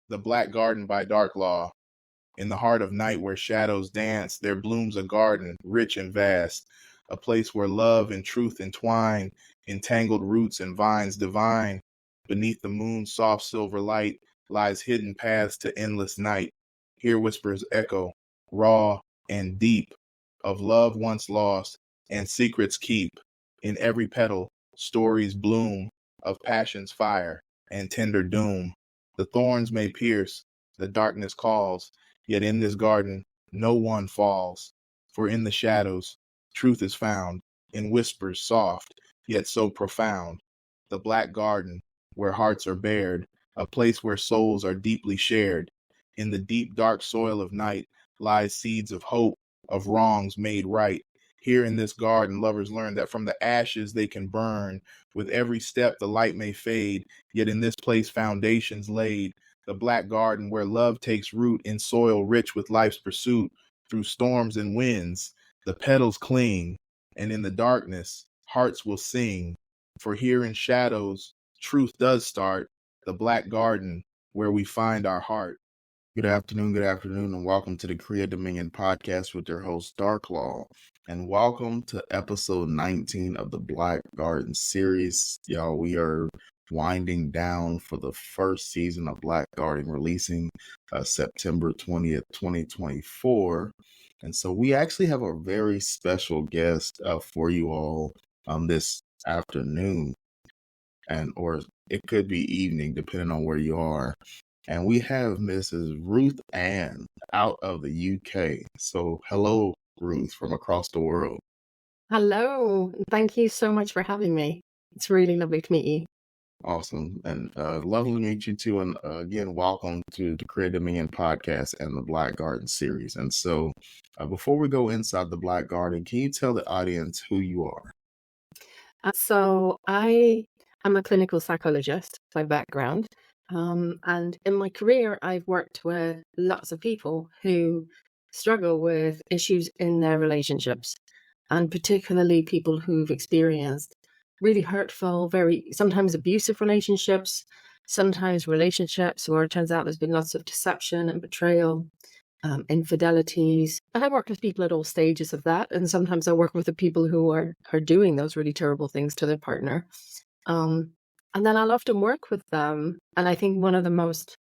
The Black Garden by Dark Law. In the heart of night where shadows dance, there blooms a garden, rich and vast, a place where love and truth entwine, entangled roots and vines divine. Beneath the moon's soft silver light lies hidden paths to endless night. Here whispers echo, raw and deep, of love once lost and secrets keep. In every petal, stories bloom of passion's fire and tender doom. The thorns may pierce, the darkness calls, yet in this garden no one falls. For in the shadows truth is found, in whispers soft, yet so profound. The black garden, where hearts are bared, a place where souls are deeply shared. In the deep dark soil of night lies seeds of hope, of wrongs made right. Here in this garden, lovers learn that from the ashes they can burn. With every step the light may fade, yet in this place foundations laid. The black garden where love takes root in soil rich with life's pursuit. Through storms and winds, the petals cling, and in the darkness, hearts will sing. For here in shadows, truth does start, the black garden where we find our heart. Good afternoon, and welcome to the Create Dominion podcast with your host, Dark Law. And welcome to episode 19 of the Black Garden series. Y'all, we are winding down for the first season of Black Garden, releasing September 20th, 2024. And so we actually have a very special guest for you all this afternoon, or it could be evening, depending on where you are. And we have Mrs. Ruth Ann out of the UK. So hello, Ruth, from across the world. Hello. Thank you so much for having me. It's really lovely to meet you. Awesome. And lovely to meet you too. And again, welcome to the Create Dominion podcast and the Black Garden series. And so before we go inside the Black Garden, can you tell the audience who you are? So I am a clinical psychologist by background. And in my career, I've worked with lots of people who struggle with issues in their relationships, and particularly people who've experienced really hurtful, sometimes abusive relationships, sometimes relationships where it turns out there's been lots of deception and betrayal, infidelities. And I work with people at all stages of that. And sometimes I work with the people who are doing those really terrible things to their partner. And then I'll often work with them. And I think one of the most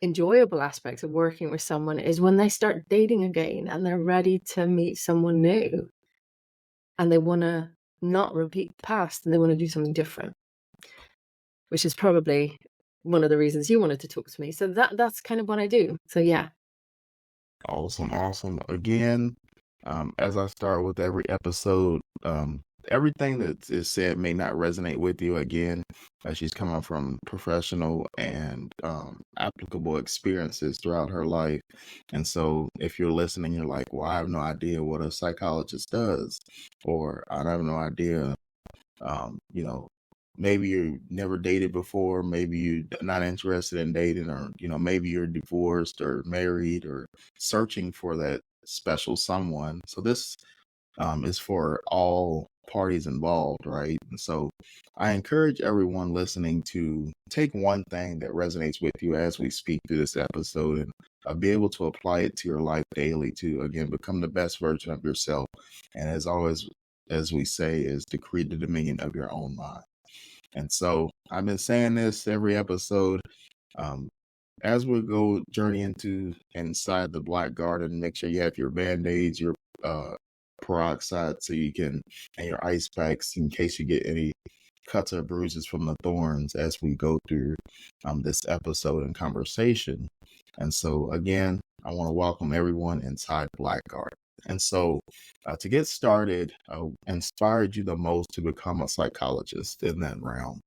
enjoyable aspects of working with someone is when they start dating again and they're ready to meet someone new. And they want to not repeat the past and they want to do something different, which is probably one of the reasons you wanted to talk to me. So that's kind of what I do. So yeah. Awesome. Again, as I start with every episode, everything that is said may not resonate with you. Again, she's coming from professional and applicable experiences throughout her life. And so if you're listening, you're like, well, I have no idea what a psychologist does, or I have no idea, maybe you never dated before, maybe you're not interested in dating, or, maybe you're divorced or married or searching for that special someone. So this is for all parties involved, right? And so I encourage everyone listening to take one thing that resonates with you as we speak through this episode and be able to apply it to your life daily to, again, become the best version of yourself. And as always, as we say, is to create the dominion of your own mind. And so I've been saying this every episode. As we go journey inside the Black Garden, make sure you have your Band-Aids, your peroxide and your ice packs in case you get any cuts or bruises from the thorns as we go through this episode and conversation. And so again, I want to welcome everyone inside Black Garden. And so to get started, inspired you the most to become a psychologist in that realm?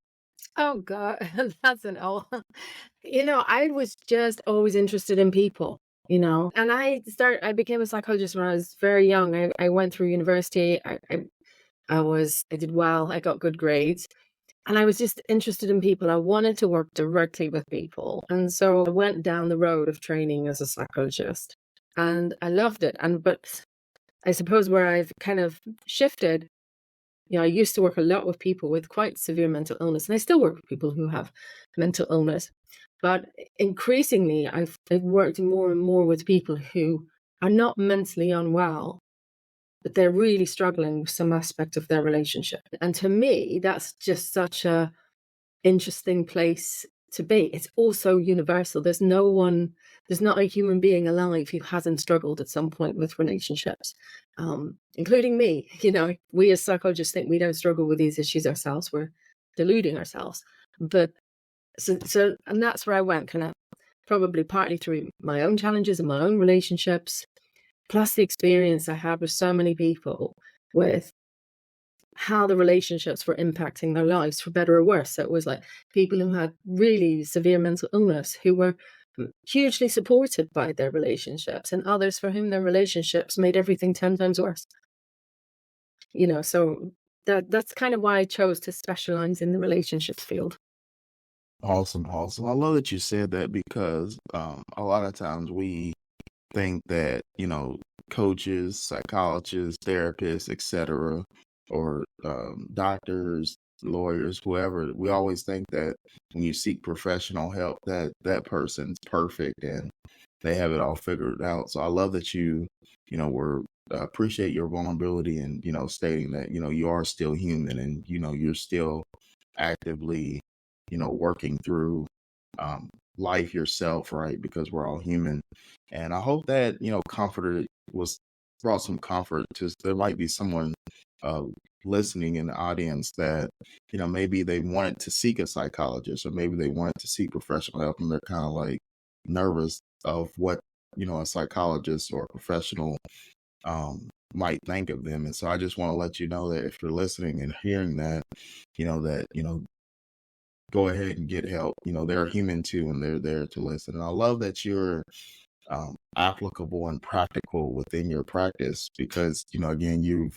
Oh God, that's an old. I was just always interested in people. And I became a psychologist when I was very young. I went through university. I did well. I got good grades. And I was just interested in people. I wanted to work directly with people. And so I went down the road of training as a psychologist. And I loved it. But I suppose where I've kind of shifted, I used to work a lot with people with quite severe mental illness. And I still work with people who have mental illness. But increasingly, I've worked more and more with people who are not mentally unwell, but they're really struggling with some aspect of their relationship. And to me, that's just such a interesting place to be. It's also universal. There's not a human being alive who hasn't struggled at some point with relationships, including me. We as psychologists think we don't struggle with these issues ourselves. We're deluding ourselves. But and that's where I went, kind of probably partly through my own challenges and my own relationships, plus the experience I had with so many people with how the relationships were impacting their lives for better or worse. So it was like people who had really severe mental illness who were hugely supported by their relationships, and others for whom their relationships made everything 10 times worse. So that's kind of why I chose to specialize in the relationships field. Awesome. I love that you said that because a lot of times we think that, coaches, psychologists, therapists, etc., or doctors, lawyers, whoever, we always think that when you seek professional help, that person's perfect and they have it all figured out. So I love that were appreciate your vulnerability and, stating that, you are still human and, you're still actively, working through life yourself, right? Because we're all human. And I hope that, brought some comfort to, there might be someone listening in the audience that, maybe they wanted to seek a psychologist or maybe they wanted to seek professional help and they're kind of like nervous of what, a psychologist or a professional might think of them. And so I just want to let you know that if you're listening and hearing that, go ahead and get help. They're human too, and they're there to listen. And I love that you're applicable and practical within your practice because, again, you've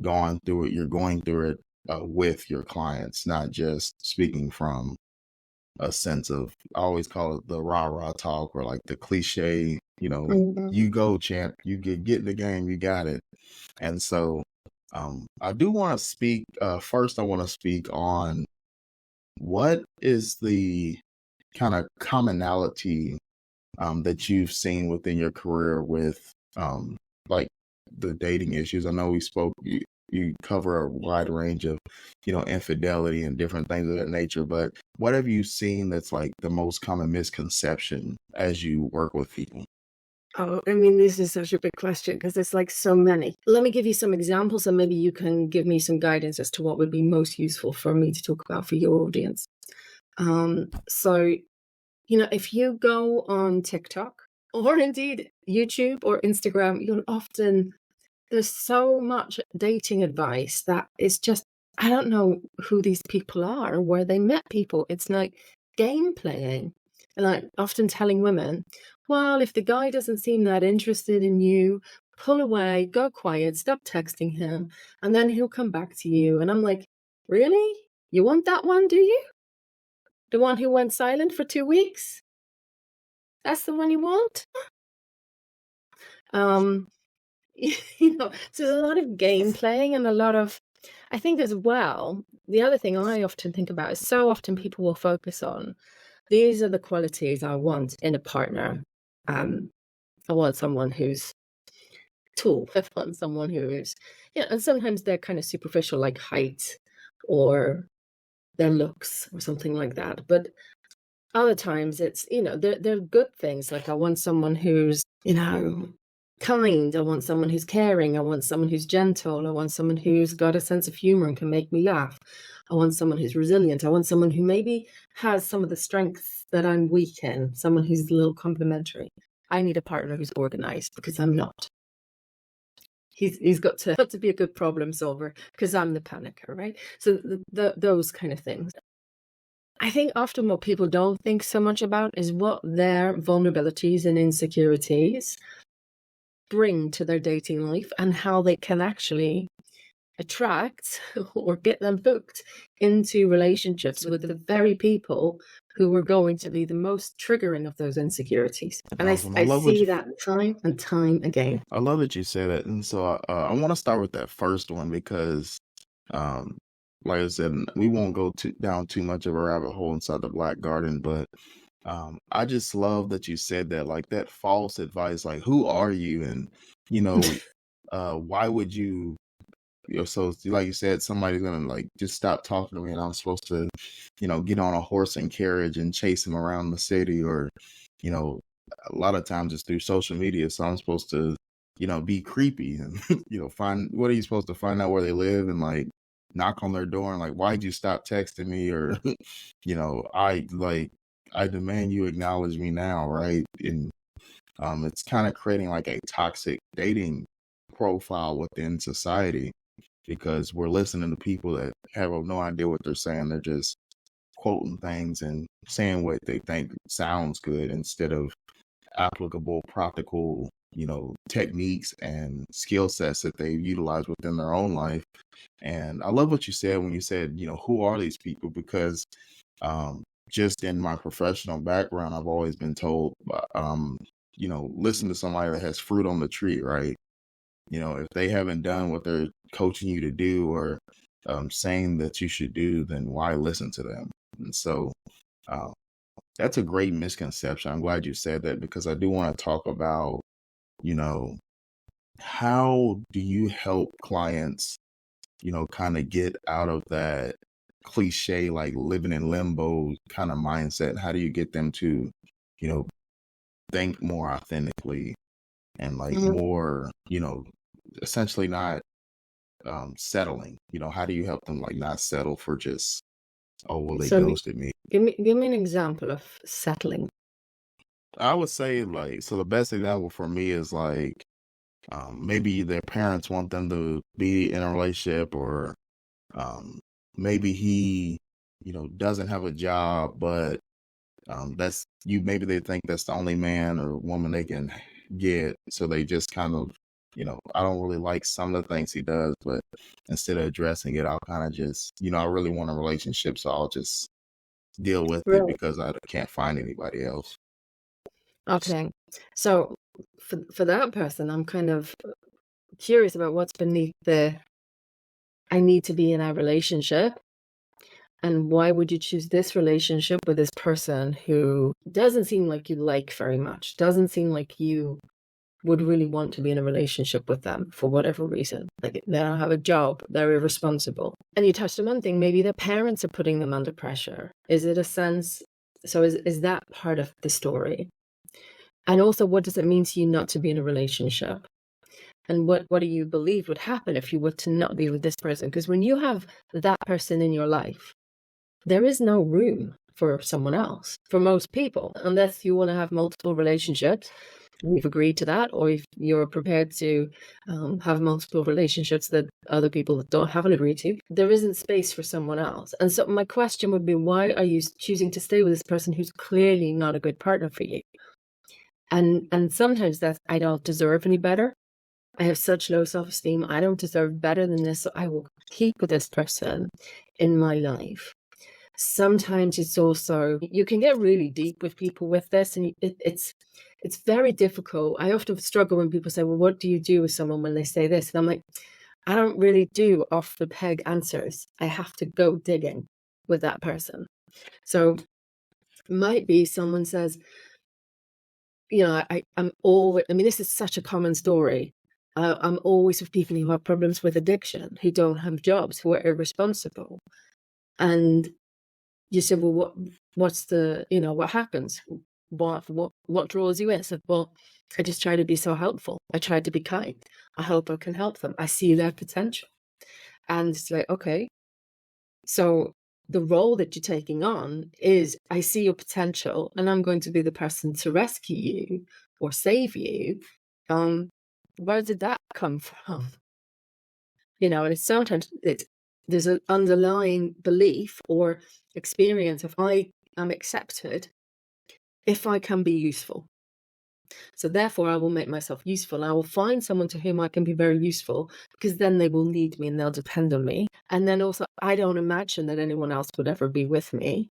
gone through it. You're going through it with your clients, not just speaking from a sense of, I always call it the rah-rah talk or like the cliche, you go, champ, you get in the game, you got it. And so I do want to speak, first I want to speak on what is the kind of commonality that you've seen within your career with like the dating issues. I know you cover a wide range of, infidelity and different things of that nature, but what have you seen that's like the most common misconception as you work with people? Oh, I mean, this is such a big question because there's like so many. Let me give you some examples and maybe you can give me some guidance as to what would be most useful for me to talk about for your audience. So, if you go on TikTok or indeed YouTube or Instagram, there's so much dating advice that is just, I don't know who these people are or where they met people. It's like game playing. And like often telling women, well, if the guy doesn't seem that interested in you, pull away, go quiet, stop texting him, and then he'll come back to you. And I'm like, really? You want that one, do you? The one who went silent for 2 weeks? That's the one you want? So there's a lot of game playing and a lot of, I think as well, the other thing I often think about is so often people will focus on, these are the qualities I want in a partner. I want someone who's tall. I want someone who is, and sometimes they're kind of superficial, like height or their looks or something like that. But other times it's, they're good things. Like I want someone who's, kind. I want someone who's caring. I want someone who's gentle. I want someone who's got a sense of humor and can make me laugh. I want someone who's resilient. I want someone who maybe has some of the strengths that I'm weak in, someone who's a little complementary. I need a partner who's organized because I'm not. He's got to be a good problem solver because I'm the panicker, right? So those kind of things. I think often what people don't think so much about is what their vulnerabilities and insecurities bring to their dating life and how they can actually attract or get them hooked into relationships with the very people who are going to be the most triggering of those insecurities. And Awesome. I see that time and time again. I love that you say that. And so I want to start with that first one because, like I said, we won't go down too much of a rabbit hole inside the Black Garden, but I just love that you said that, like that false advice, like who are you, and you know, why would you, so like you said, somebody's gonna like just stop talking to me, and I'm supposed to, get on a horse and carriage and chase him around the city, or, you know, a lot of times it's through social media, so I'm supposed to, be creepy and find, what are you supposed to find out where they live and like knock on their door and like, why'd you stop texting me, or I demand you acknowledge me now, right? And it's kind of creating like a toxic dating profile within society, because we're listening to people that have no idea what they're saying. They're just quoting things and saying what they think sounds good instead of applicable, practical, techniques and skill sets that they utilize within their own life. And I love what you said when you said, who are these people? Because um, just in my professional background, I've always been told, listen to somebody that has fruit on the tree, right? If they haven't done what they're coaching you to do, or saying that you should do, then why listen to them? And so uh, that's a great misconception. I'm glad you said that, because I do want to talk about, you know, how do you help clients, kind of get out of that cliche, like living in limbo kind of mindset? How do you get them to, you know, think more authentically and like Mhm. more, essentially not settling? How do you help them like not settle for just, oh well, they So ghosted me? give me an example of settling. I would say, like, so the best example for me is like, maybe their parents want them to be in a relationship, or um maybe he, doesn't have a job, but that's you maybe they think that's the only man or woman they can get, so they just kind of, I don't really like some of the things he does, but instead of addressing it, I'll kind of just, I really want a relationship, so I'll just deal with it Right. because I can't find anybody else. Okay. So for that person, I'm kind of curious about what's beneath the I need to be in a relationship. And why would you choose this relationship with this person who doesn't seem like you like very much, doesn't seem like you would really want to be in a relationship with them for whatever reason? Like they don't have a job, they're irresponsible. And you touched on one thing, maybe their parents are putting them under pressure. Is it a sense? So is that part of the story? And also, what does it mean to you not to be in a relationship? And what do you believe would happen if you were to not be with this person? Because when you have that person in your life, there is no room for someone else for most people, unless you want to have multiple relationships. You've agreed to that, or if you're prepared to have multiple relationships that other people haven't agreed to, there isn't space for someone else. And so my question would be, why are you choosing to stay with this person who's clearly not a good partner for you? And sometimes that's, I don't deserve any better. I have such low self-esteem. I don't deserve better than this. So I will keep with this person in my life. Sometimes it's also, you can get really deep with people with this, and it's very difficult. I often struggle when people say, well, what do you do with someone when they say this? And I'm like, I don't really do off the peg answers. I have to go digging with that person. So it might be someone says, I'm always, I mean, this is such a common story. I'm always with people who have problems with addiction, who don't have jobs, who are irresponsible. And you said, well, what's the, what happens? What draws you in? I said, well, I just try to be so helpful. I try to be kind. I hope I can help them. I see their potential. And it's like, okay, so the role that you're taking on is, I see your potential and I'm going to be the person to rescue you or save you. Where did that come from? And it's sometimes there's an underlying belief or experience of, I am accepted if I can be useful. So therefore I will make myself useful. I will find someone to whom I can be very useful, because then they will need me and they'll depend on me. And then also, I don't imagine that anyone else would ever be with me.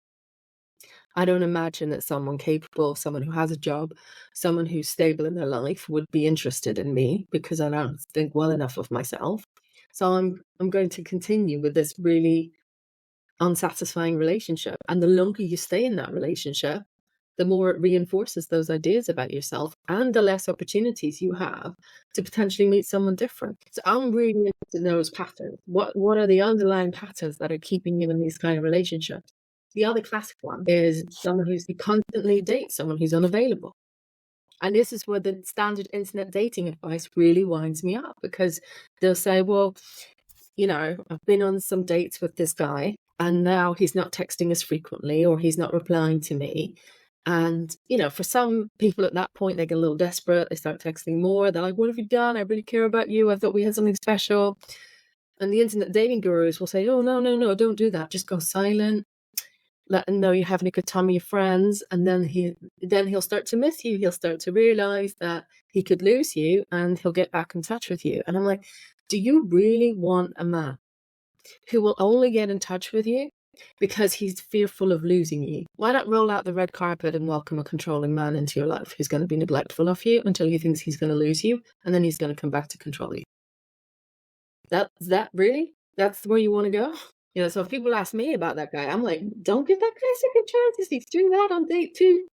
I don't imagine that someone capable, someone who has a job, someone who's stable in their life would be interested in me, because I don't think well enough of myself. So I'm going to continue with this really unsatisfying relationship. And the longer you stay in that relationship, the more it reinforces those ideas about yourself, and the less opportunities you have to potentially meet someone different. So I'm really interested in those patterns. What are the underlying patterns that are keeping you in these kind of relationships? The other classic one is someone who's constantly dates someone who's unavailable. And this is where the standard internet dating advice really winds me up, because they'll say, well, you know, I've been on some dates with this guy and now he's not texting as frequently, or he's not replying to me. And, you know, for some people at that point, they get a little desperate. They start texting more. They're like, what have you done? I really care about you. I thought we had something special. And the internet dating gurus will say, oh, no, don't do that. Just go silent. Let him know you're having a good time with your friends. And then he'll start to miss you. He'll start to realize that he could lose you, and he'll get back in touch with you. And I'm like, do you really want a man who will only get in touch with you because he's fearful of losing you? Why not roll out the red carpet and welcome a controlling man into your life who's going to be neglectful of you until he thinks he's going to lose you, and then he's going to come back to control you? That's where you want to go? You know, so if people ask me about that guy, I'm like, don't give that guy second chances. He's doing that on date 2.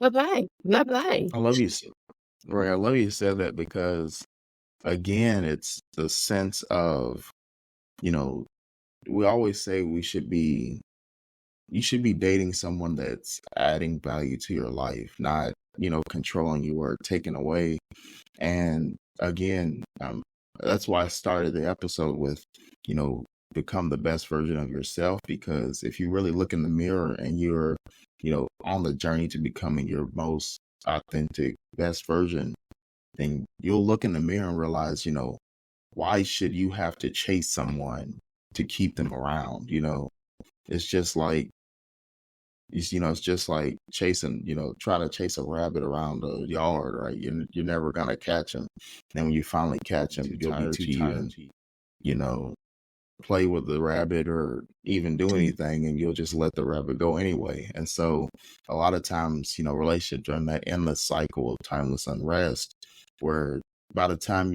Bye-bye. Bye-bye. I love you, Roy. I love you said that, because again, it's the sense of, you know, we always say you should be dating someone that's adding value to your life, not, you know, controlling you or taking away. And again, that's why I started the episode with, you know, become the best version of yourself, because if you really look in the mirror and you're, you know, on the journey to becoming your most authentic, best version, then you'll look in the mirror and realize, you know, why should you have to chase someone to keep them around? You know, it's just like, you know, it's just like chasing, you know, trying to chase a rabbit around the yard, right? You're never going to catch him. And when you finally catch him, you'll be too tired to, you know, play with the rabbit or even do anything, and you'll just let the rabbit go anyway. And so a lot of times, you know, relationships are in that endless cycle of timeless unrest, where by the time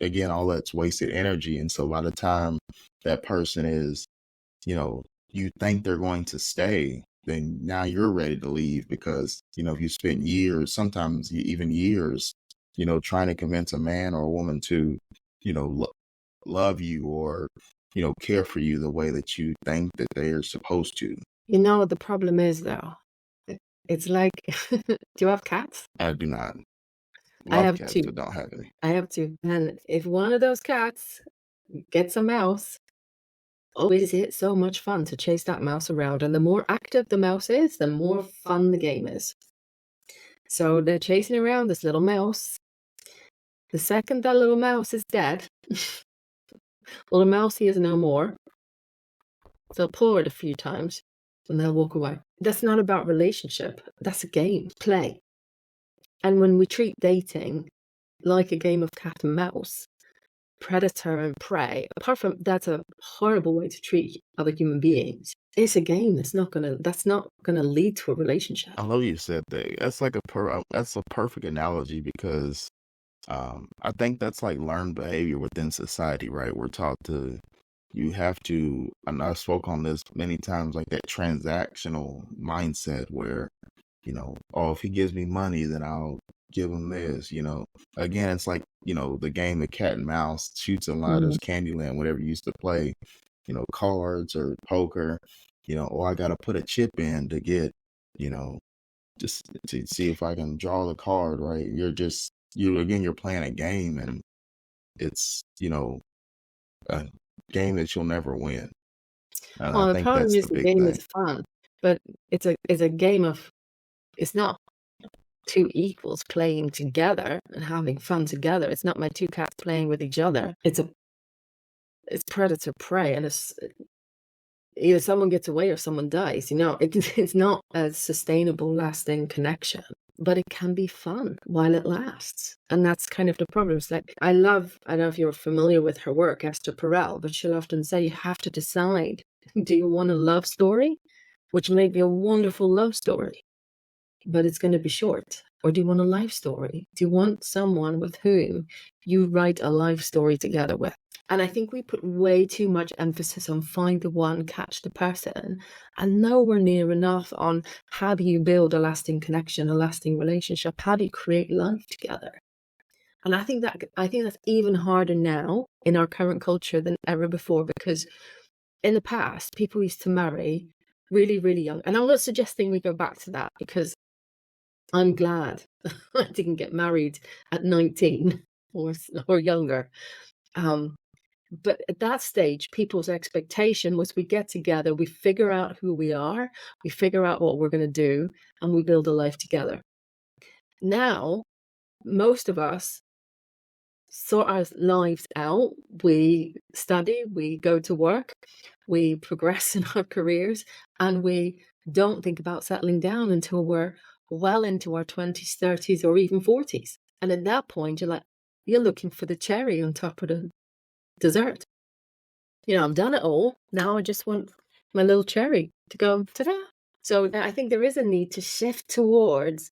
again, all that's wasted energy. And so by the time that person is, you know, you think they're going to stay, then now you're ready to leave, because, you know, if you spent years, sometimes even years, you know, trying to convince a man or a woman to, you know, love you or, you know, care for you the way that you think that they are supposed to. You know what the problem is, though? It's like, do you have cats? I do not. I have cats, 2. but don't have any. I have 2. And if one of those cats gets a mouse, oh, is it so much fun to chase that mouse around. And the more active the mouse is, the more fun the game is. So they're chasing around this little mouse. The second that little mouse is dead, well, the mousey is no more. They'll pull it a few times and they'll walk away. That's not about relationship. That's a game, play. And when we treat dating like a game of cat and mouse, predator and prey, apart from that's a horrible way to treat other human beings, it's a game that's not gonna lead to a relationship. I love you said that. That's like that's a perfect analogy, because I think that's like learned behavior within society, right? We're taught you have to, and I spoke on this many times, like that transactional mindset where, you know, oh, if he gives me money, then I'll give him this, you know. Again, it's like, you know, the game of cat and mouse, shoots and ladders, Candyland, whatever you used to play, you know, cards or poker, you know, or I got to put a chip in to get, you know, just to see if I can draw the card, right? You're playing a game, and it's, you know, a game that you'll never win. And well, I the think problem that's is the the big game thing. is fun, but it's a game of, it's not 2 equals playing together and having fun together. It's not my 2 cats playing with each other. It's predator prey, and it's either someone gets away or someone dies. You know, it's not a sustainable, lasting connection, but it can be fun while it lasts. And that's kind of the problem. It's like, I don't know if you're familiar with her work, Esther Perel, but she'll often say you have to decide, do you want a love story, which may be a wonderful love story, but it's going to be short? Or do you want a life story? Do you want someone with whom you write a life story together with? And I think we put way too much emphasis on find the one, catch the person, and nowhere near enough on how do you build a lasting connection, a lasting relationship? How do you create life together? And I think that's even harder now in our current culture than ever before, because in the past, people used to marry really, really young. And I'm not suggesting we go back to that, because I'm glad I didn't get married at 19 or younger. But at that stage, people's expectation was we get together, we figure out who we are, we figure out what we're going to do, and we build a life together. Now, most of us sort our lives out. We study, we go to work, we progress in our careers, and we don't think about settling down until we're well into our 20s, 30s, or even 40s. And at that point, you're looking for the cherry on top of the dessert. I've done it all. Now I just want my little cherry to go, ta-da. So I think there is a need to shift towards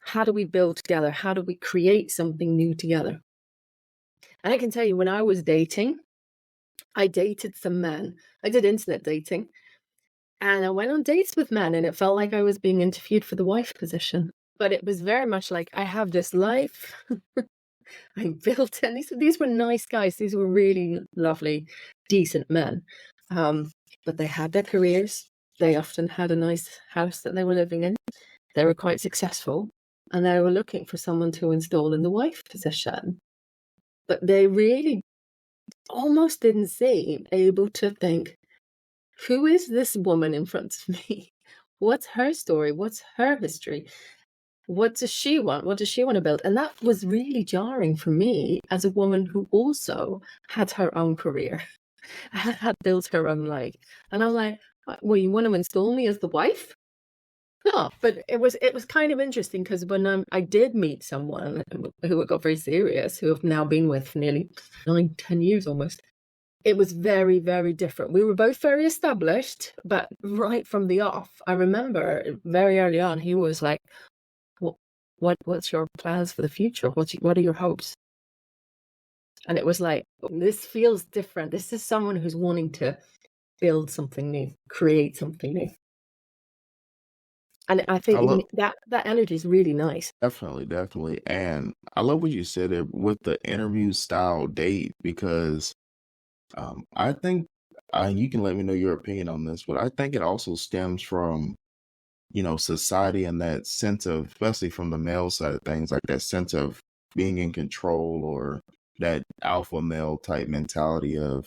how do we build together? How do we create something new together? And I can tell you, when I was dating, I dated some men. I did internet dating. And I went on dates with men, and it felt like I was being interviewed for the wife position. But it was very much like, I have this life. I built it. These were nice guys. These were really lovely, decent men. But they had their careers. They often had a nice house that they were living in. They were quite successful. And they were looking for someone to install in the wife position. But they really almost didn't seem able to think, who is this woman in front of me? What's her story? What's her history? What does she want? What does she want to build? And that was really jarring for me as a woman who also had her own career, had built her own life. And I'm like, well, you want to install me as the wife? No, but it was kind of interesting, because when I did meet someone who got very serious, who I've now been with for nearly 9-10 years almost, it was very, very different. We were both very established, but right from the off, I remember very early on, he was like, what's your plans for the future? What are your hopes? And it was like, this feels different. This is someone who's wanting to build something new, create something new. And I think that energy is really nice. Definitely. And I love what you said there with the interview style date, because I think, you can let me know your opinion on this, but I think it also stems from, society, and that sense of, especially from the male side of things, like that sense of being in control, or that alpha male type mentality of,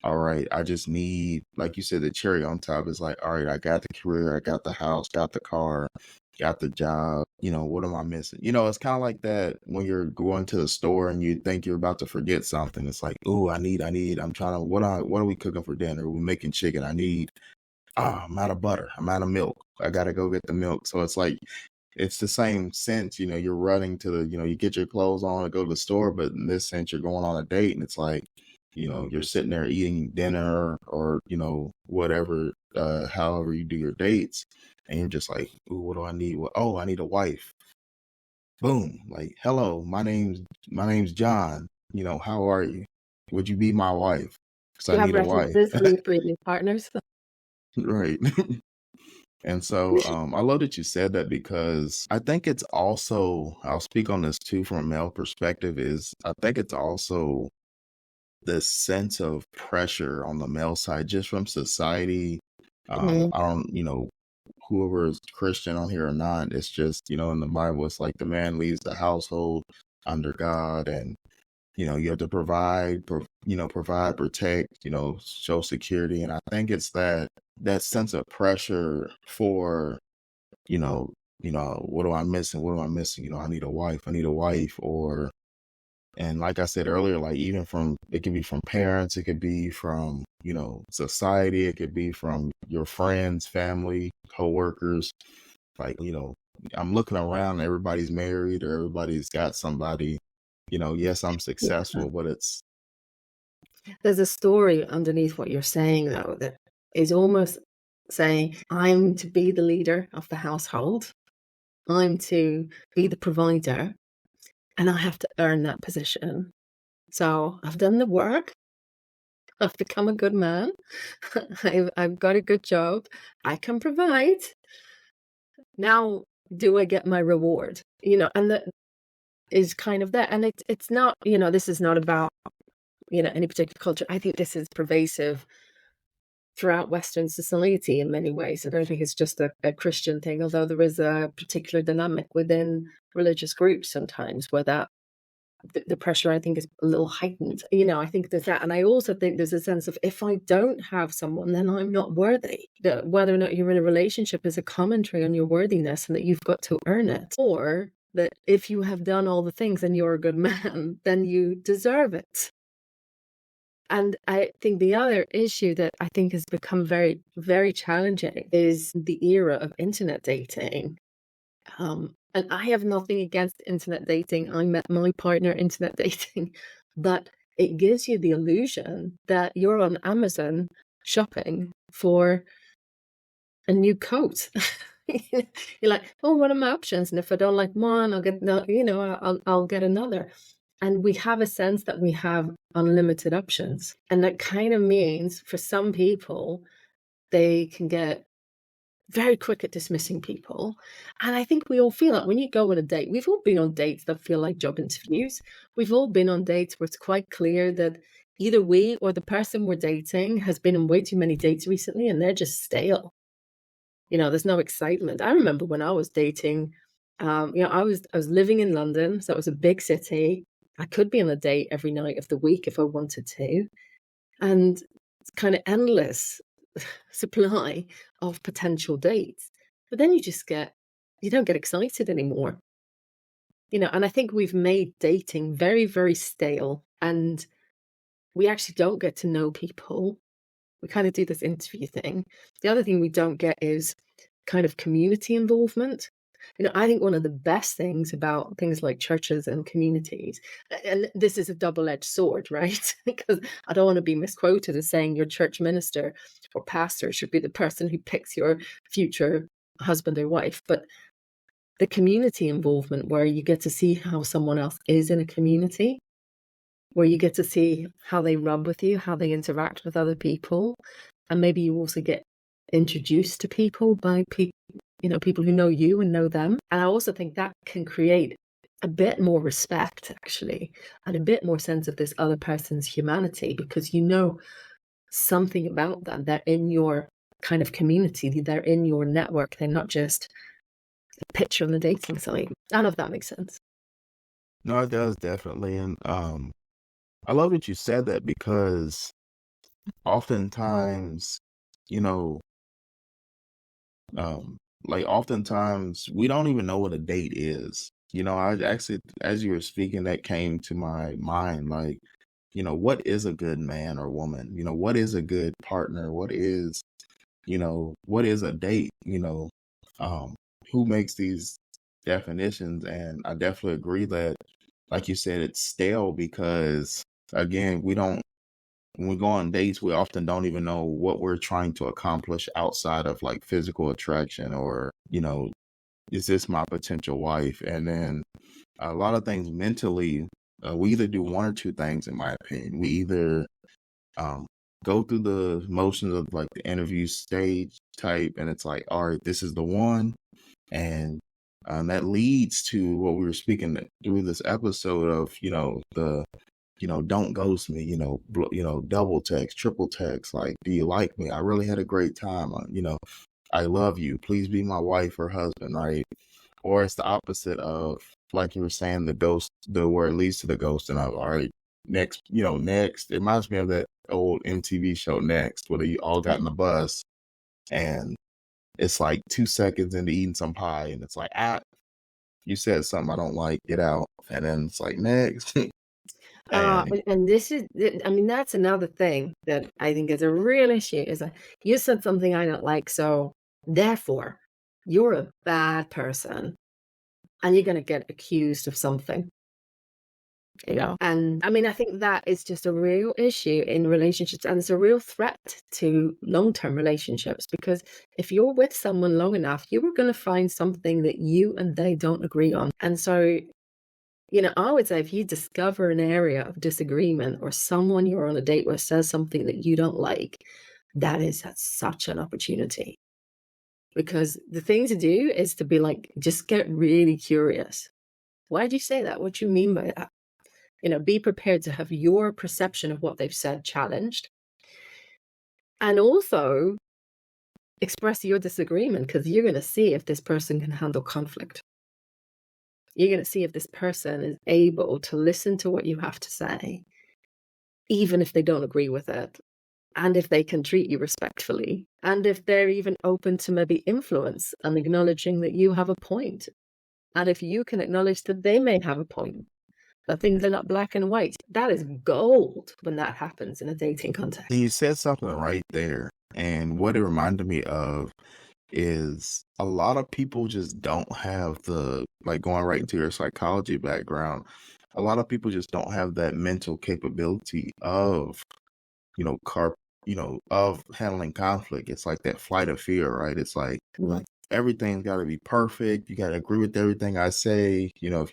all right, I just need, like you said, the cherry on top is like, all right, I got the career, I got the house, got the car, got the job, what am I missing? It's kind of like that when you're going to the store and you think you're about to forget something. It's like, oh, I'm trying to, what are we cooking for dinner? We're making chicken. I'm out of butter. I'm out of milk. I got to go get the milk. So it's like, it's the same sense, you're running to the, you get your clothes on and go to the store, but in this sense, you're going on a date, and it's like, you're sitting there eating dinner, or, whatever, however you do your dates, and you're just like, ooh, what do I need? Oh, I need a wife. Boom. Like, hello, my name's John. How are you? Would you be my wife? Because I need a wife. Breathing partners. Right. And so I love that you said that, because I think it's also, I'll speak on this too from a male perspective, is I think it's also this sense of pressure on the male side, just from society. I don't, whoever is Christian on here or not, it's just, in the Bible, it's like the man leaves the household under God, and, you have to provide, protect, show security. And I think it's that sense of pressure for, what am I missing? What am I missing? I need a wife. Or, and like I said earlier, like, even it could be from parents, it could be from, society, it could be from your friends, family, coworkers. Like, I'm looking around, everybody's married, or everybody's got somebody, yes, I'm successful, but there's a story underneath what you're saying, though, that is almost saying, I'm to be the leader of the household, I'm to be the provider, and I have to earn that position. So I've done the work, I've become a good man. I've got a good job. I can provide. Now, do I get my reward? And that is kind of that. And it's not, this is not about, any particular culture. I think this is pervasive throughout Western society in many ways. I don't think it's just a Christian thing, although there is a particular dynamic within religious groups sometimes where that the pressure, I think, is a little heightened. I think there's that. And I also think there's a sense of, if I don't have someone, then I'm not worthy. That whether or not you're in a relationship is a commentary on your worthiness and that you've got to earn it. Or that if you have done all the things and you're a good man, then you deserve it. And I think the other issue that I think has become very, very challenging is the era of internet dating. And I have nothing against internet dating. I met my partner internet dating, but it gives you the illusion that you're on Amazon shopping for a new coat. You're like, oh, what are my options? And if I don't like one, I'll get I'll get another. And we have a sense that we have unlimited options. And that kind of means for some people, they can get very quick at dismissing people. And I think we all feel that when you go on a date. We've all been on dates that feel like job interviews. We've all been on dates where it's quite clear that either we or the person we're dating has been on way too many dates recently and they're just stale. There's no excitement. I remember when I was dating, I was living in London, so it was a big city. I could be on a date every night of the week if I wanted to. And it's kind of endless supply of potential dates. But then you don't get excited anymore. And I think we've made dating very, very stale, and we actually don't get to know people. We kind of do this interview thing. The other thing we don't get is kind of community involvement. I think one of the best things about things like churches and communities, and this is a double-edged sword, right? Because I don't want to be misquoted as saying your church minister or pastor should be the person who picks your future husband or wife. But the community involvement, where you get to see how someone else is in a community, where you get to see how they rub with you, how they interact with other people. And maybe you also get introduced to people by people who know you and know them. And I also think that can create a bit more respect, actually, and a bit more sense of this other person's humanity, because you know something about them. They're in your kind of community. They're in your network. They're not just a picture on the dating site. I don't know if that makes sense. No, it does, definitely. And I love that you said that, because oftentimes, oftentimes we don't even know what a date is. I actually, as you were speaking, that came to my mind, what is a good man or woman? What is a good partner? What is a date? Who makes these definitions? And I definitely agree that, like you said, it's stale, because again, when we go on dates, we often don't even know what we're trying to accomplish outside of like physical attraction, or, is this my potential wife? And then a lot of things mentally, we either do one or two things, in my opinion. We either go through the motions of like the interview stage type, and it's like, all right, this is the one. And that leads to what we were speaking through this episode of, don't ghost me, double text, triple text, like, do you like me? I really had a great time. I love you. Please be my wife or husband, right? Or it's the opposite of, like you were saying, where it leads to the ghost. And all right, next. It reminds me of that old MTV show Next, where they all got in the bus, and it's like 2 seconds into eating some pie, and it's like, you said something I don't like, get out. And then it's like, next. And this is, that's another thing that I think is a real issue, is like, you said something I don't like, so therefore you're a bad person and you're going to get accused of something. And I think that is just a real issue in relationships, and it's a real threat to long-term relationships, because if you're with someone long enough, you are going to find something that you and they don't agree on. And so I would say if you discover an area of disagreement or someone you're on a date with says something that you don't like, that's such an opportunity. Because the thing to do is to be like, just get really curious. Why do you say that? What do you mean by that? Be prepared to have your perception of what they've said challenged. And also express your disagreement, because you're going to see if this person can handle conflict. You're going to see if this person is able to listen to what you have to say, even if they don't agree with it, and if they can treat you respectfully, and if they're even open to maybe influence and acknowledging that you have a point. And if you can acknowledge that they may have a point, that things are not black and white, that is gold when that happens in a dating context. You said something right there. And what it reminded me of is a lot of people just don't have like going right into your psychology background, a lot of people just don't have that mental capability of, of handling conflict. It's like that flight of fear, right? It's like everything's got to be perfect. You got to agree with everything I say. If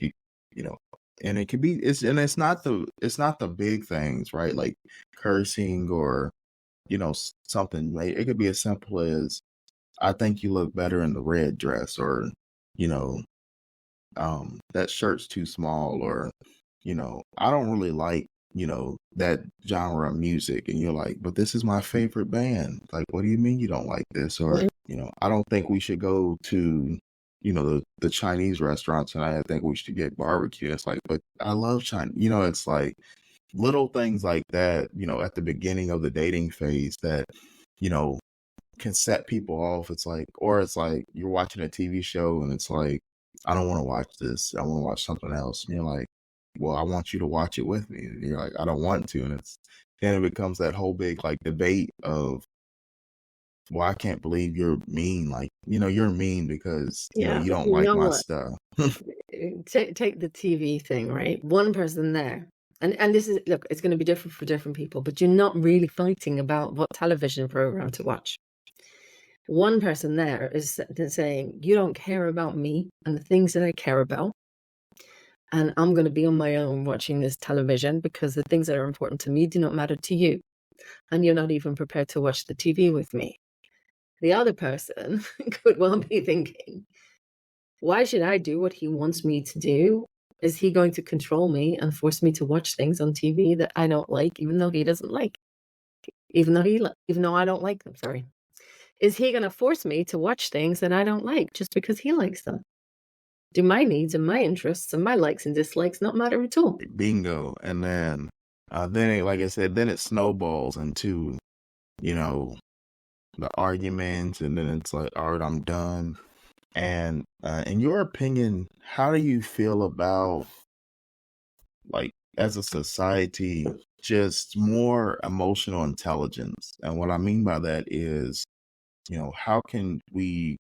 and it could be, it's not the big things, right? Like cursing or, something. Like it could be as simple as, I think you look better in the red dress, or, that shirt's too small, or, I don't really like, that genre of music. And you're like, but this is my favorite band. Like, what do you mean you don't like this? Or, I don't think we should go to, the Chinese restaurant tonight. I think we should get barbecue. It's like, but I love China. It's like little things like that, at the beginning of the dating phase that, can set people off. It's like you're watching a TV show and it's like, I don't want to watch this. I want to watch something else. And you're like, well, I want you to watch it with me. And you're like, I don't want to. And then it becomes that whole big like debate of, well, I can't believe you're mean. Like, you're mean because, you don't like my stuff. Take the TV thing, right? One person there. And this is, look, it's going to be different for different people, but you're not really fighting about what television program to watch. One person there is saying, you don't care about me and the things that I care about. And I'm going to be on my own watching this television because the things that are important to me do not matter to you. And you're not even prepared to watch the TV with me. The other person could well be thinking, why should I do what he wants me to do? Is he going to control me and force me to watch things on TV that I don't like, even though he doesn't like? Even though I don't like them, sorry. Is he going to force me to watch things that I don't like just because he likes them? Do my needs and my interests and my likes and dislikes not matter at all? Bingo. And then like I said, then it snowballs into, the arguments, and then it's like, all right, I'm done. And in your opinion, how do you feel about, like, as a society, just more emotional intelligence? And what I mean by that is, how can we,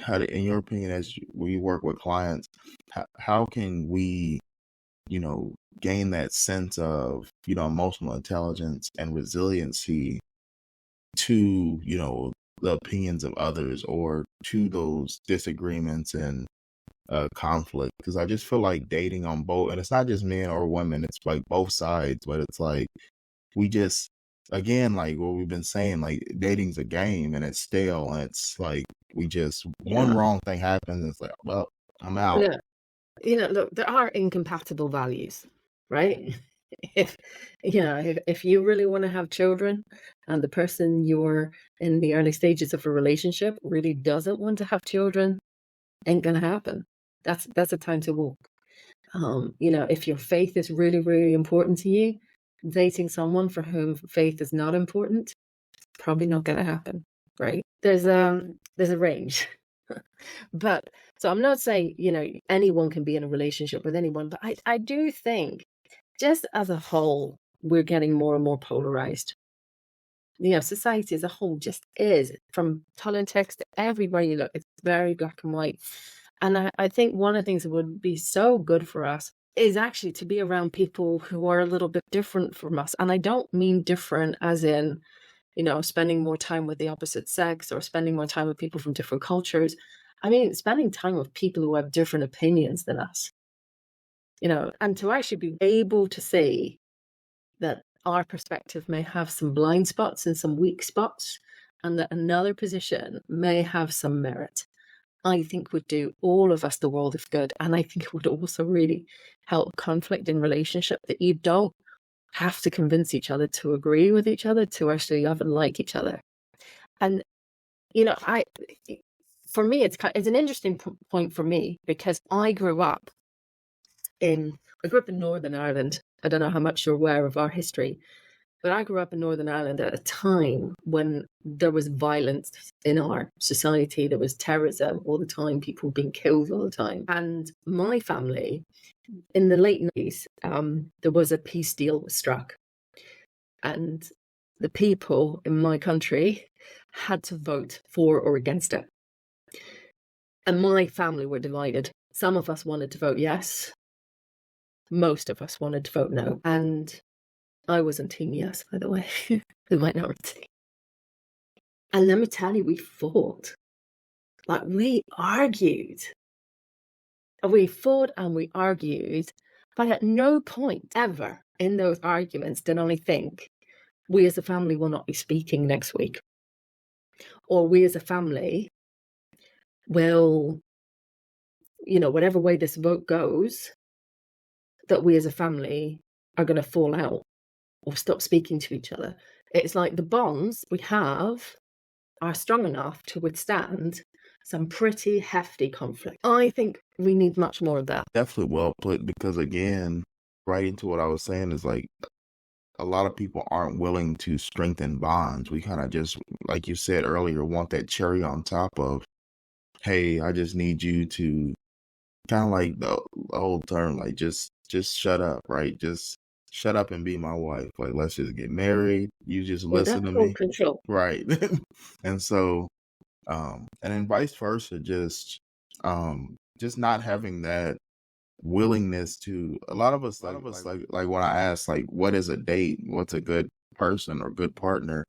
in your opinion, as we work with clients, how can we, gain that sense of, emotional intelligence and resiliency to, the opinions of others, or to those disagreements and conflict? Because I just feel like dating on both, and it's not just men or women, it's like both sides, but it's like we just, again, like what we've been saying, like dating's a game and it's stale, and it's like we just, one wrong thing happens and it's like, well, I'm out. Look, there are incompatible values, right? If you really want to have children and the person you're in the early stages of a relationship really doesn't want to have children, ain't gonna happen. That's a time to walk. If your faith is really, really important to you, dating someone for whom faith is not important, probably not gonna happen, right? There's a range. But so I'm not saying, anyone can be in a relationship with anyone, but I do think just as a whole, we're getting more and more polarized. Society as a whole just is, from politics to everywhere you look, it's very black and white. And I think one of the things that would be so good for us is actually to be around people who are a little bit different from us. And I don't mean different as in, spending more time with the opposite sex or spending more time with people from different cultures. I mean, spending time with people who have different opinions than us. and to actually be able to see that our perspective may have some blind spots and some weak spots, and that another position may have some merit, I think would do all of us the world of good. And I think it would also really help conflict in relationship, that you don't have to convince each other to agree with each other, to actually love and like each other. And, for me, it's an interesting point for me, because I grew up in Northern Ireland. I don't know how much you're aware of our history, but I grew up in Northern Ireland at a time when there was violence in our society. There was terrorism all the time, people being killed all the time. And my family, in the late 90s, there was a peace deal was struck. And the people in my country had to vote for or against it. And my family were divided. Some of us wanted to vote yes. Most of us wanted to vote no. And I wasn't team yes, by the way, the minority. And let me tell you, we fought. Like, we argued. We fought and we argued. But at no point ever in those arguments did I think, we as a family will not be speaking next week. Or we as a family will, whatever way this vote goes, that we as a family are going to fall out or stop speaking to each other. It's like the bonds we have are strong enough to withstand some pretty hefty conflict. I think we need much more of that. Definitely well put, because again, right into what I was saying is like, a lot of people aren't willing to strengthen bonds. We kind of just, like you said earlier, want that cherry on top of, hey, I just need you to kind of like the old term, like just shut up, right? Just shut up and be my wife. Like, let's just get married. You just listen to me. Control. Right. And so, and then vice versa, just not having that willingness to, a lot of us like when I ask, like, what is a date? What's a good person or good partner?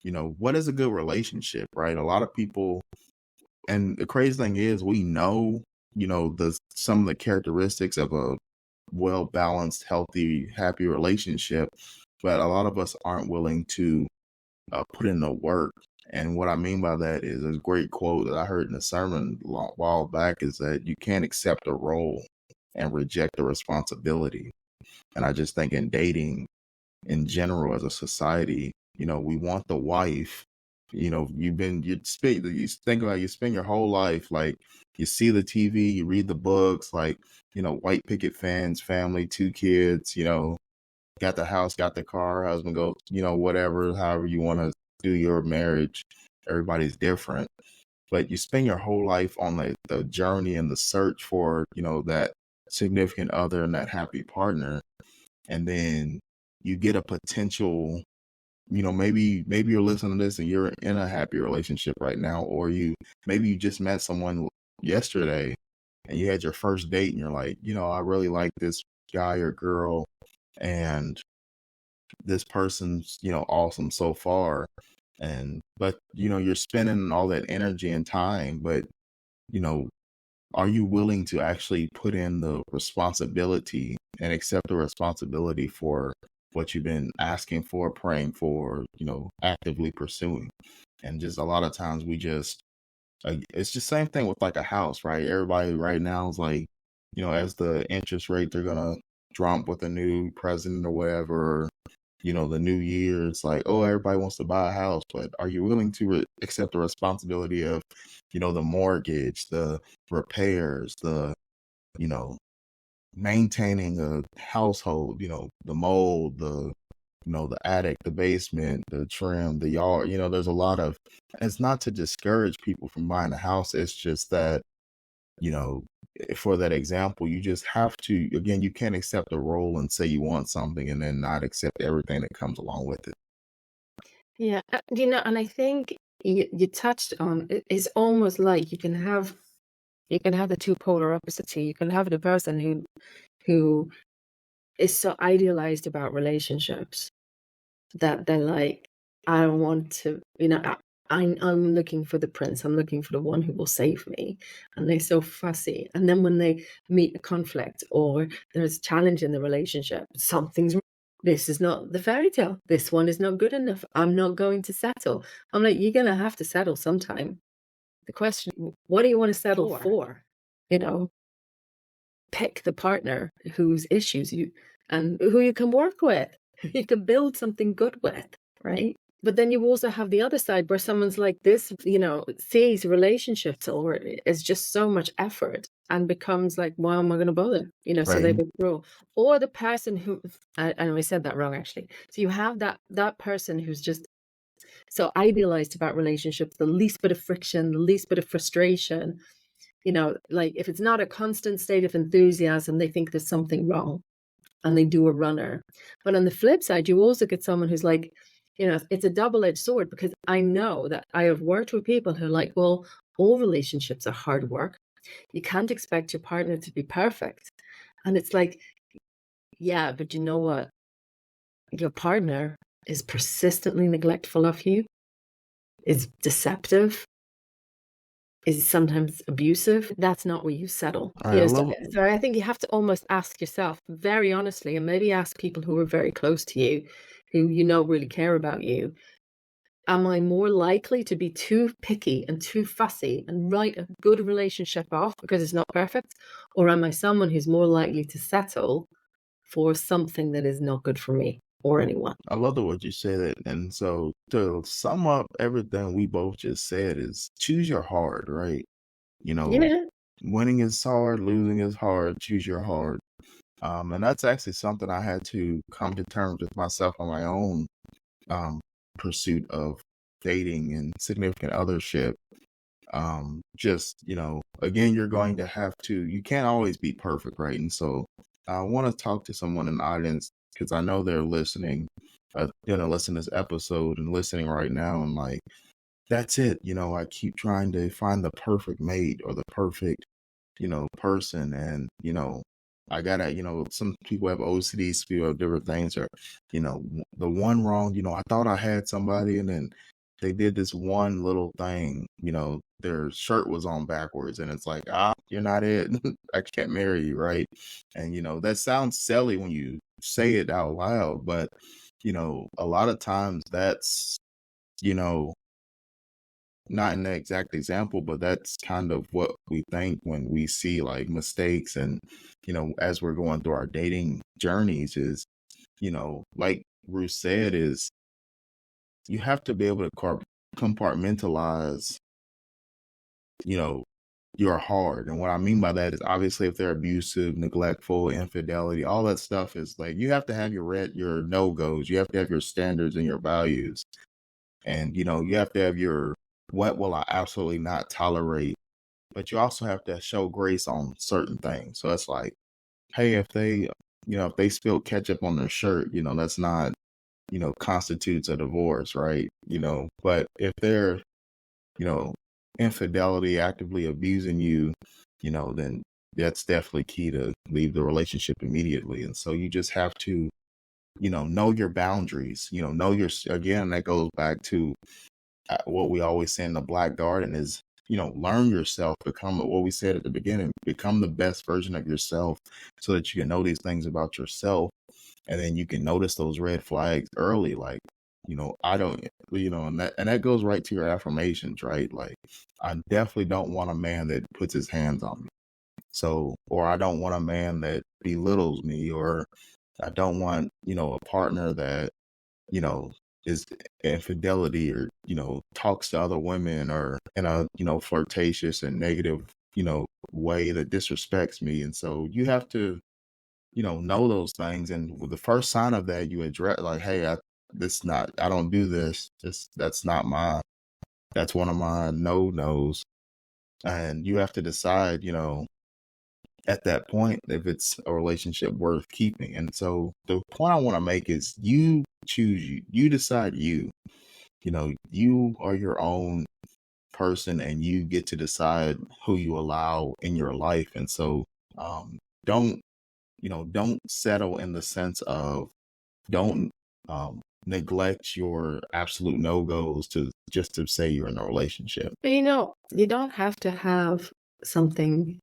What is a good relationship, right? A lot of people, and the crazy thing is, we know, some of the characteristics of a well-balanced, healthy, happy relationship, but a lot of us aren't willing to put in the work. And what I mean by that is, a great quote that I heard in a sermon a while back is that you can't accept a role and reject the responsibility. And I just think in dating in general as a society, we want the wife. You think about, you spend your whole life, like, you see the TV, you read the books, like, white picket fence, family, 2 kids, got the house, got the car, husband goes, whatever, however you want to do your marriage. Everybody's different, but you spend your whole life on the journey and the search for, that significant other and that happy partner. And then you get a potential, maybe you're listening to this and you're in a happy relationship right now, or maybe you just met someone yesterday and you had your first date and you're like, I really like this guy or girl, and this person's, awesome so far. But you're spending all that energy and time, but, are you willing to actually put in the responsibility and accept the responsibility for what you've been asking for, praying for, actively pursuing? And just a lot of times we just, it's just same thing with like a house, right? Everybody right now is like, as the interest rate, they're going to trump with a new president or whatever, the new year, it's like, oh, everybody wants to buy a house, but are you willing to accept the responsibility of, the mortgage, the repairs, the, maintaining a household, the mold, the, the attic, the basement, the trim, the yard, there's a lot of, it's not to discourage people from buying a house. It's just that, for that example, you just have to, again, you can't accept a role and say you want something and then not accept everything that comes along with it. Yeah, and I think you touched on it's almost like you can have the two polar opposites here. You can have the person who is so idealized about relationships that they're like, I don't want to, I'm looking for the prince. I'm looking for the one who will save me. And they're so fussy. And then when they meet a conflict or there's a challenge in the relationship, something's wrong. This is not the fairy tale. This one is not good enough. I'm not going to settle. I'm like, you're going to have to settle sometime. The question, what do you want to settle for? You know, pick the partner whose issues you and who you can work with, you can build something good with, right? But then you also have the other side where someone's like this, you know, sees relationships or is just so much effort and becomes like, why am I going to bother? You know, so they Right. withdraw. Or the person who, I know I said that wrong actually. So you have that person who's just so idealized about relationships, the least bit of friction, the least bit of frustration. You know, like if it's not a constant state of enthusiasm, they think there's something wrong and they do a runner. But on the flip side, you also get someone who's like, you know, it's a double-edged sword because I know that I have worked with people who are like, well, all relationships are hard work. You can't expect your partner to be perfect. And it's like, yeah, but you know what? Your partner is persistently neglectful of you, is deceptive, is sometimes abusive. That's not where you settle. All right. I love So I think you have to almost ask yourself very honestly, and maybe ask people who are very close to you, who you know really care about you. Am I more likely to be too picky and too fussy and write a good relationship off because it's not perfect? Or am I someone who's more likely to settle for something that is not good for me or anyone? I love the what you said. And so to sum up everything we both just said is choose your hard, right? You know, Yeah. winning is hard, losing is hard, choose your hard. And that's actually something I had to come to terms with myself on my own pursuit of dating and significant othership. Just, you know, again, you're going to have to, you can't always be perfect, right? And so I want to talk to someone in the audience because I know they're listening, listen to this episode and listening right now. And like, that's it. You know, I keep trying to find the perfect mate or the perfect, you know, person. And, you know, I gotta, you know, some people have OCD, some people have different things, or, you know, the one wrong, you know, I thought I had somebody and then they did this one little thing, you know, their shirt was on backwards and it's like, you're not it. I can't marry you, right? And, you know, that sounds silly when you say it out loud, but, you know, a lot of times that's, you know, not in the exact example, but that's kind of what we think when we see like mistakes and, you know, as we're going through our dating journeys is, you know, like Ruth said, is you have to be able to compartmentalize, you know, your hard. And what I mean by that is obviously if they're abusive, neglectful, infidelity, all that stuff is like, you have to have your no-goes. You have to have your standards and your values. And, you know, you have to have your, what will I absolutely not tolerate? But you also have to show grace on certain things. So it's like, hey, if they, you know, if they spilled ketchup on their shirt, you know, that's not, you know, constitutes a divorce, right? You know, but if they're, you know, infidelity, actively abusing you, you know, then that's definitely key to leave the relationship immediately. And so you just have to, you know your boundaries, you know your, again, that goes back to what we always say in the Black Garden is, you know, learn yourself, become what we said at the beginning, become the best version of yourself so that you can know these things about yourself. And then you can notice those red flags early, like, you know, I don't, you know, and that goes right to your affirmations, right? Like, I definitely don't want a man that puts his hands on me. So, or I don't want a man that belittles me, or I don't want, you know, a partner that, you know, is infidelity or, you know, talks to other women or in a, you know, flirtatious and negative, you know, way that disrespects me. And so you have to, you know those things. And with the first sign of that, you address like, hey, I don't do this. That's one of my no-nos. And you have to decide, you know, at that point, if it's a relationship worth keeping. And so the point I want to make is you choose, you decide, you know, you are your own person and you get to decide who you allow in your life. And so don't settle in the sense of don't neglect your absolute no-goes to say you're in a relationship. But you don't have to have something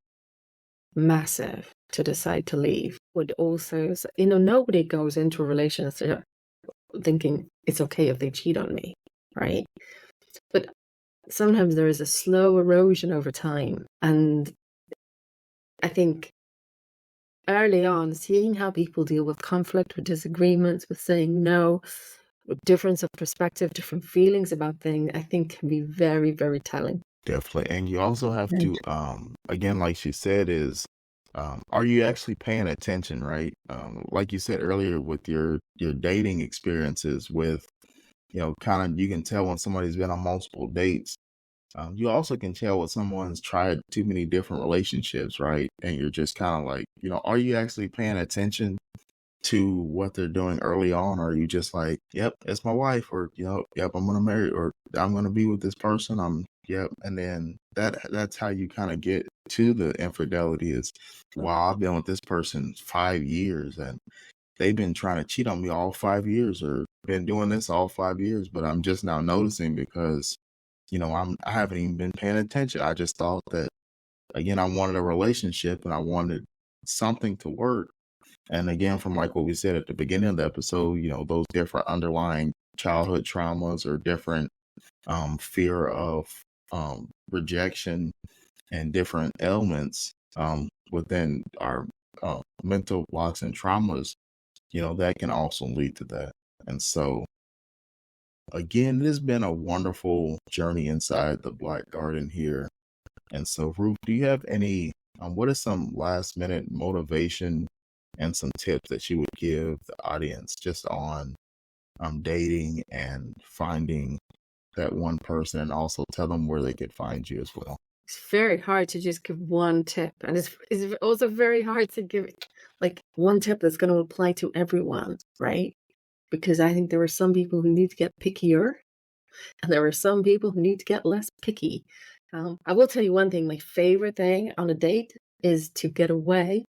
massive to decide to leave. Would also, nobody goes into a relationship thinking it's okay if they cheat on me, right? But sometimes there is a slow erosion over time. And I think early on, seeing how people deal with conflict, with disagreements, with saying no, with difference of perspective, different feelings about things, I think can be very, very telling. Definitely. And you also have to, again, like she said, is are you actually paying attention, right? Like you said earlier with your dating experiences with, kind of, you can tell when somebody's been on multiple dates. You also can tell when someone's tried too many different relationships, right? And you're just kind of like, are you actually paying attention to what they're doing early on? Or are you just like, yep, it's my wife, or, yep, I'm going to marry, or I'm going to be with this person. Yep. And then that's how you kind of get to the infidelity is, wow, I've been with this person 5 years and they've been trying to cheat on me all 5 years, or been doing this all 5 years, but I'm just now noticing because, I haven't even been paying attention. I just thought that, again, I wanted a relationship and I wanted something to work. And again, from like what we said at the beginning of the episode, those different underlying childhood traumas or different fear of rejection and different ailments within our mental blocks and traumas, that can also lead to that. And so, again, it has been a wonderful journey inside the Black Garden here. And so, Ruth, do you have any, what is some last minute motivation and some tips that you would give the audience just on dating and finding that one person, and also tell them where they could find you as well? It's very hard to just give one tip. And it's also very hard to give like one tip that's going to apply to everyone, right? Because I think there are some people who need to get pickier and there are some people who need to get less picky. I will tell you one thing. My favorite thing on a date is to get away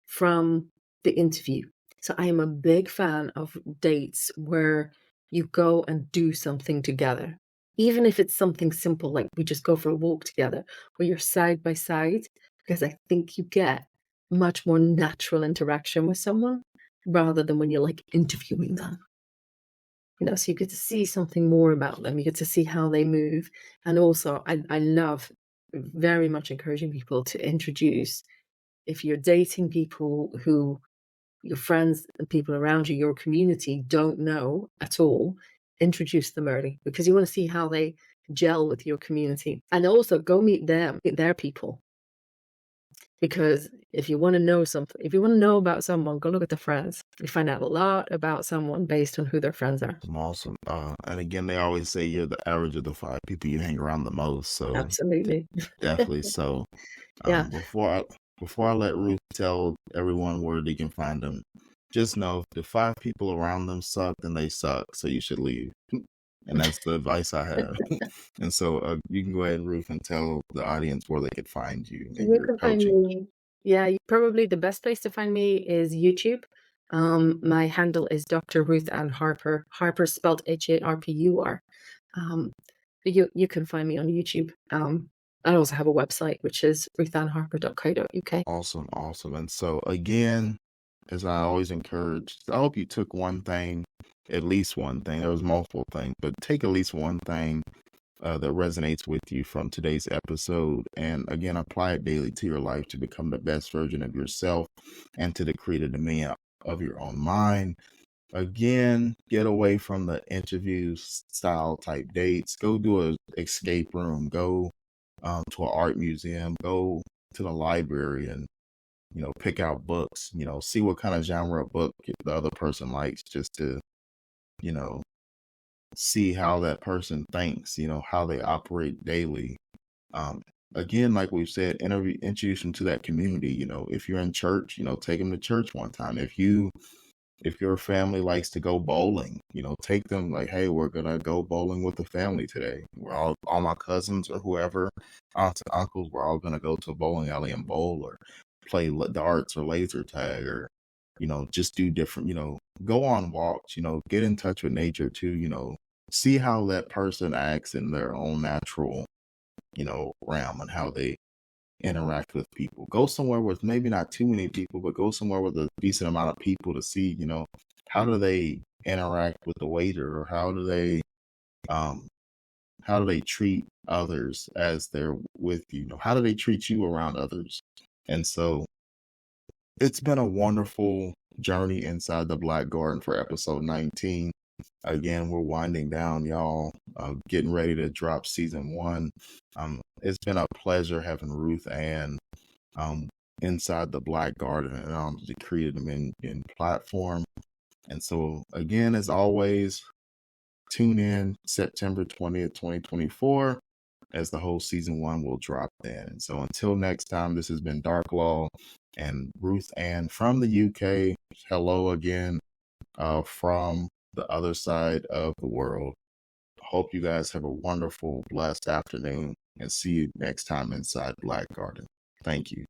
from the interview. So I am a big fan of dates where you go and do something together. Even if it's something simple, like we just go for a walk together, where you're side by side, because I think you get much more natural interaction with someone rather than when you're like interviewing them. So you get to see something more about them. You get to see how they move. And also, I love very much encouraging people to introduce, if you're dating people who your friends and people around you, your community don't know at all, introduce them early, because you want to see how they gel with your community. And also go meet them, meet their people. Because if you want to know something, if you want to know about someone, go look at the friends. You find out a lot about someone based on who their friends are. Awesome. And again, they always say you're the average of the 5 people you hang around the most. So absolutely. Definitely. So yeah. Before I let Ruth tell everyone where they can find them, just know if the 5 people around them suck, then they suck. So you should leave. And that's the advice I have. And so you can go ahead, Ruth, and tell the audience where they could find you. And you can find me. Yeah, probably the best place to find me is YouTube. My handle is Dr. Ruth Ann Harpur. Harpur spelled Harpur. You can find me on YouTube. I also have a website, which is ruthanharpur.co.uk. Awesome. And so again, as I always encourage, I hope you took one thing, at least one thing. There was multiple things, but take at least one thing that resonates with you from today's episode. And again, apply it daily to your life to become the best version of yourself and to create a dominion of your own mind. Again, get away from the interview style type dates. Go do an escape room. Go to an art museum. Go to the library and pick out books. See what kind of genre of book the other person likes, just to see how that person thinks. How they operate daily. Again, like we've said, introduce them to that community. If you're in church, take them to church one time. If your family likes to go bowling, take them like, hey, we're going to go bowling with the family today. We're all my cousins or whoever, aunts and uncles, we're all going to go to a bowling alley and bowl or play darts or laser tag or just do different, go on walks, get in touch with nature too, see how that person acts in their own natural, realm and how they interact with people. Go somewhere with maybe not too many people, but go somewhere with a decent amount of people to see, how do they interact with the waiter, or how do they treat others as they're with you? How do they treat you around others? And so it's been a wonderful journey inside the Black Garden for episode 19. Again, we're winding down, y'all, getting ready to drop season 1. It's been a pleasure having Ruth Ann inside the Black Garden and the Creative in platform. And so, again, as always, tune in September 20th, 2024, as the whole season 1 will drop then. And so until next time, this has been Dark Law and Ruth Ann from the UK. Hello again from the other side of the world. Hope you guys have a wonderful, blessed afternoon, and see you next time inside Black Garden. Thank you.